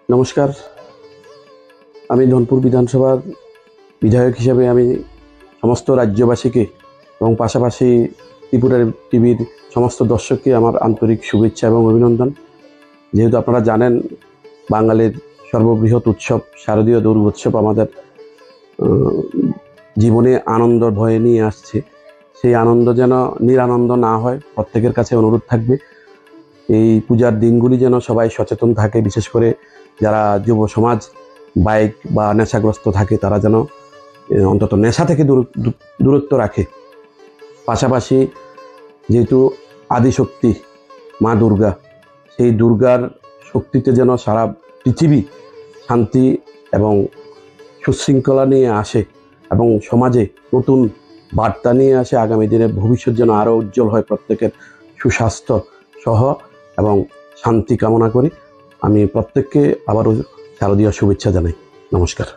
নমস্কার। আমি ধনপুর বিধানসভার বিধায়ক হিসেবে আমি সমস্ত রাজ্যবাসীকে এবং পাশাপাশি ত্রিপুরার টিভির সমস্ত দর্শককে আমার আন্তরিক শুভেচ্ছা এবং অভিনন্দন। যেহেতু আপনারা জানেন, বাঙালির সর্ববৃহৎ উৎসব শারদীয় দুর্গোৎসব আমাদের জীবনে আনন্দ ভয়ে নিয়ে আসছে। সেই আনন্দ যেন নিরানন্দ না হয়, প্রত্যেকের কাছে অনুরোধ থাকবে এই পূজার দিনগুলি যেন সবাই সচেতন থাকে। বিশেষ করে যারা যুব সমাজ বাইক বা নেশাগ্রস্ত থাকে তারা যেন অন্তত নেশা থেকে দূরত্ব রাখে। পাশাপাশি যেহেতু আদিশক্তি মা দুর্গা, সেই দুর্গার শক্তিতে যেন সারা পৃথিবী শান্তি এবং সুশৃঙ্খলা নিয়ে আসে এবং সমাজে নতুন বার্তা নিয়ে আসে। আগামী দিনের ভবিষ্যৎ যেন আরও উজ্জ্বল হয়, প্রত্যেকের সুস্বাস্থ্য সহ এবং শান্তি কামনা করি। আমি প্রত্যেককে আবারও শারদীয় শুভেচ্ছা জানাই। নমস্কার।